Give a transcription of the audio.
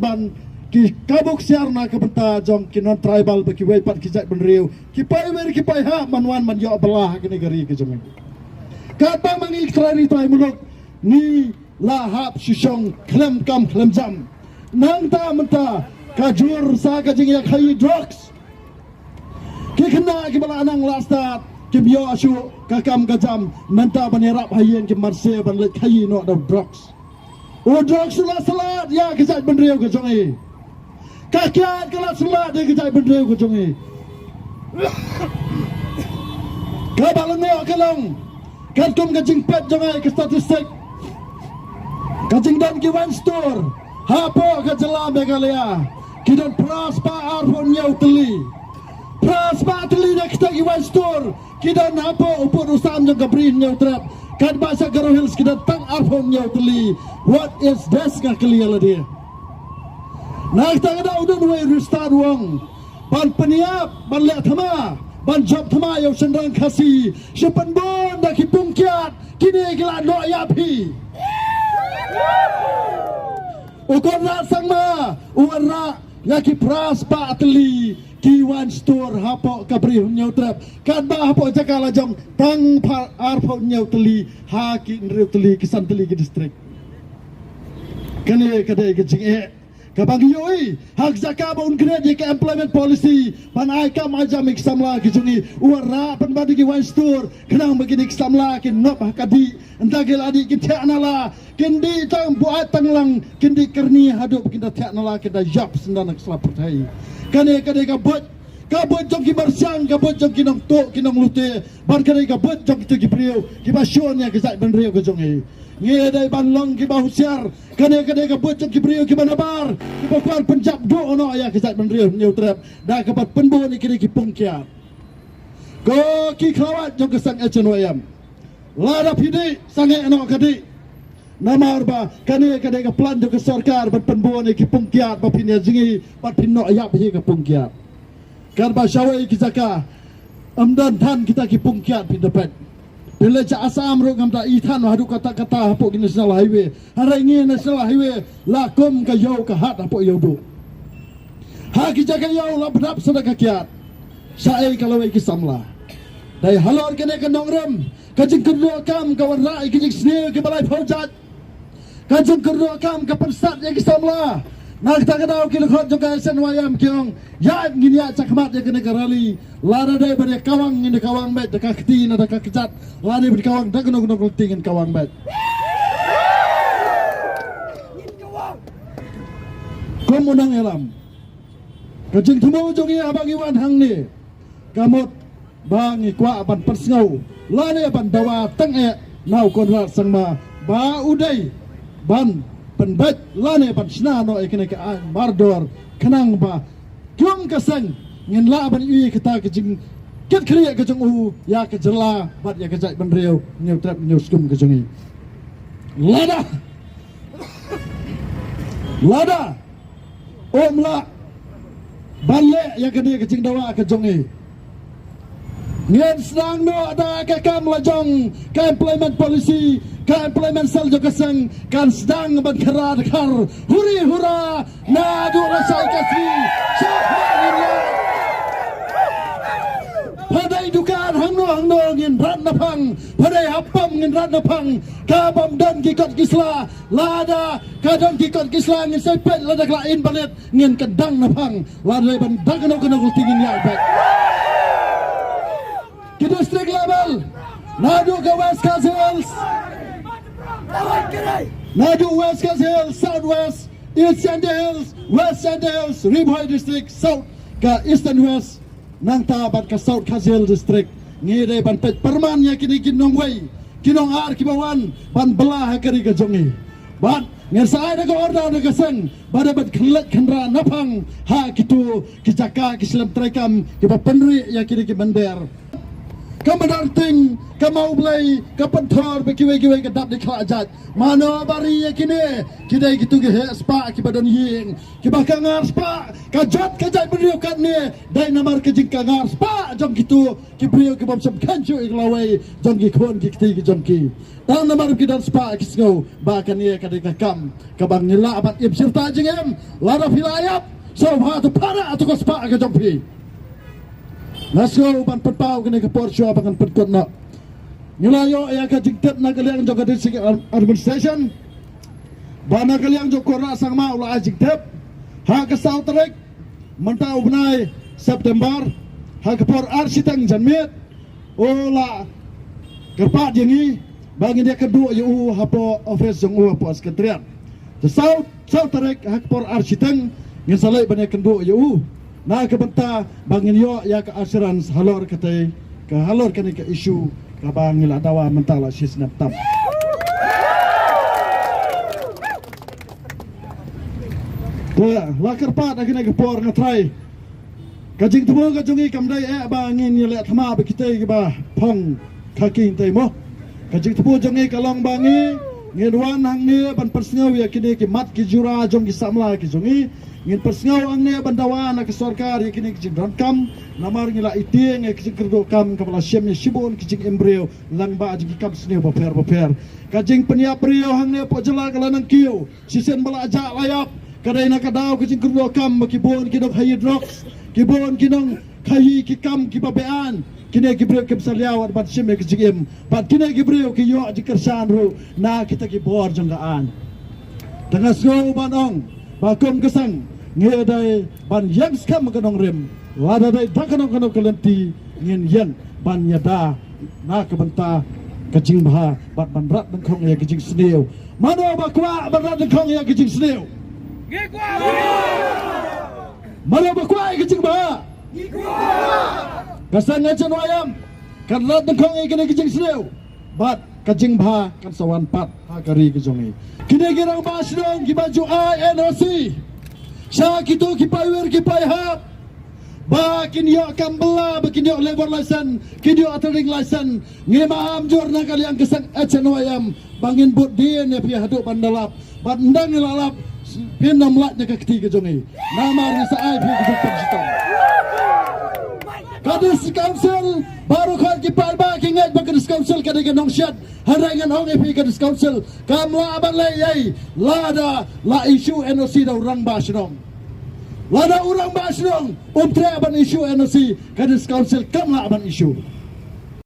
penban ki kabuk siarna ke benta jong ki non tribal baki wei pat ki jat benriu ki pai wer ki pai ha manwan man yo belah ke negeri ke jong kata mangi trani tai muluk ni lahap shisong klem kam klem jam nang ta menta kajur sa ka jing ya khai drugs ki kena ki bala anang lastat ki bio asu ka kam ka jam menta banirap hayen ki marse ban le khai no da drugs o drugs la salat ya ki jat benriu ke jong kakiat kelas selat dia kejap berdua ke jongi. Kabalengok kelong. Kantum kajing pet jongai ke statistik. Kajing dan ki one store. Hapo ke jelam begalia. Kidon pras pa arpon nyau teli. Pras pa teli nak kita ki one store. Kidon hapo upur usam jong kabrin nyau trap. Kad bahasa Garo Hills kidon tang arpon nyau teli. What is this ngakeli ala dia? Nak tak ada udun wei rustar wong ban peniap ban lek thama ban job thama yo sendrang khasi sepan bon dak pungkiat kini gila no yapi ukonna sangma uwarna yaki pras pa atli kiwan store hapo kabri nyau trap kan ba hapo jakala jong tang par arpo nyau tli ha ki nreu tli kisan tli ki district kani kadai ke jing kabang yoi hak zakah baun grade ke employment policy pan ai kam aja mik samla ki jungi uara pan badi ki one store kenang begini samla ki nop hakadi entagil adi ki teknala kindi tang buat tanglang kindi kerni hadu bekinda teknala kita jap sendanak selaputai kane kade kabut kabut jong ki bersang kabut jong ki nong tok ki nong lute ban kade kabut jong ki priu ki basion ya ki zat ben riu ki jungi ngedai banlong ki bahusiar kane kabut jong ki priu ki banabar ki bakuan penjap do ono ya ki zat ben riu nyau trap da kabat penbo ni ki pungkia ko ki khawat jong kesang echen wayam lada pidi sange ono kadi nama arba kane ka plan jong sarkar ban penbo ni ki pungkia ba pinya jingi pat pinno ayap hi ka pungkia kan ba syawai ki zakah amdan than kita ki pungkia pin dapat bila ja asam ro ngam ta ithan hadu kata-kata hapo di national highway hari ini national highway lakum ka yo ka hat hapo yo do ha ki jaga yo la bdap sadaka kiat sai kalau iki samla dai halor kene ka nongrem ka jing kedua kam ka warna iki jing sne ke balai phojat ka jing kedua kam ka persat iki samla nak ta kadau ki lekhot joka sen wayam kyong ya ngin ya cakmat ya kene rali lada dai bare kawang ngin kawang bet ka kti na ka kejat lani ber kawang dak no no tingin kawang bet komunang elam kajing thumo jongi abang iwan hang ni kamot bangi kwa ban persngau lani ban dawa tang e nau konrat sangma ba udai ban penbet lane pan sna no ekene ka mardor kenang ba kyum kasang ngin la ban ui kita kejing ket kriya kejung u ya kejela bat ya kejai ban riau nyau trap nyau skum kejungi lada omla balle ya kene kejing dawa kejungi ngin senang no ada ka kam lajong ka employment policy ka employment sel jo kasang kan sedang berkerar kar huri hura na du rasai kasih syahria padai dukan hangno ngin rat napang padai hapam ngin rat napang ka bam dan kikot kisla lada ka dan kikot kisla ngin sepet lada lain balet ngin kedang napang lada ban dagno kena tingin ya back ke district level nadu ke West Coast Hills nadu West Coast Hills, Southwest, East Sand Hills, West Sand Hills, Riboy District, South ke Eastern West nang tabat ke South Coast Hills District ngide ban pet perman ya kini kinong wei kinong ar kibawan ban belah kari ke jongi ban ngersai da ko orda da kaseng bada bat klet kendra napang ha kitu kijaka kislam trekam ki penri ya kini ki bender Kamanarting, kamaublay, kapantor, bekiwe-kiwe kadap di kelajat. Mana bari kini, kita gitu gehe spa kibadan ying, kibakangar spa, kajat kajat beriu kat ni, dai namar kejing kangar spa, jom gitu, kiberiu kibam sab kancu iklawai, jom kikon kikti jom ki. Dan namar kidan spa kisgo, bahkan ni kadai kakam, kabang nila abat im serta jengem, lada filayap, so tu para atau spa ke jom pi. Let's go ban petpau kini ke Porsche abangan petkot nak. Nyulayo ya ka jingtep na kaliang jog district administration. Bana kaliang jog kora sang ma ula jingtep. Ha ke Sautrek mentau benai September. Ha ke por arsiteng janmit. Ola kerpa jengi bagi dia kedua yu hapo office jong hapo sekretariat. The Sautrek ha ke por arsiteng ngin salai bani kedua yu. Na kebenta bangin yo ya ke assurance halor kate ke halor kani ke isu ka bangil adawa mentala sisnap tam. Dia lakar pat akina ke por ngatrai. Kajing tumo kajungi kamdai bangin yele thama be kite ke ba phong kaki tai mo. Kajing tumo jongi kalong bangi ngedwan hang ni ban persngau ya kini ke mat ki jura jong ki samla ki jongi ngin persngau ang ne bandawan ke sarkar yakini kijing kam namar ngila iting kijing kerdo kam kapala syem shibon kijing embryo langba jing kam sneu baper kajing peniap rio hang ne po jela kalanang kiu sisen bala aja layap kadai na kadau kijing kerdo kam makibon kidok hydrox kibon kinong kahi kikam kibabean kini gibreo ke saliawat bat syem kijing em bat kini gibreo ki yo jikersan ru na kita ki bor janggaan tengah sgo banong bakom kesang ngedai ban yang skam kanong rem lada dai dakanong kanong kelenti ngin yen ban yada na kebenta kejing baha bat ban rat dengkong ya kejing sneu mano bakwa ban rat dengkong ya kejing sneu ngikwa mano bakwa kejing baha ngikwa kasang ngajan wayam kan rat dengkong ya kejing sneu bat kejing baha kan sawan pat ha kari kejongi kini girang basdong gibaju INOC Sya kitu kipaiwer kipaihap. Ba kinyo kambela bakinyo labor license, kinyo attending license. Ngimaham jor na kaliang kesang HNOM bangin bud din ya pia haduk bandalap. Bandang nilalap pinam lat nya kekti kejongi. Namar ni sa ai pia kejung pagstong. Kadis council baru khat kipal ba kingat ba kadis council kadiganong syat. Harangan hong epi kadis council kamla abalay yai lada la isu NOC da urang basnong. Lada urang basnong umtre aban isu NOC kadis council kamla aban isu.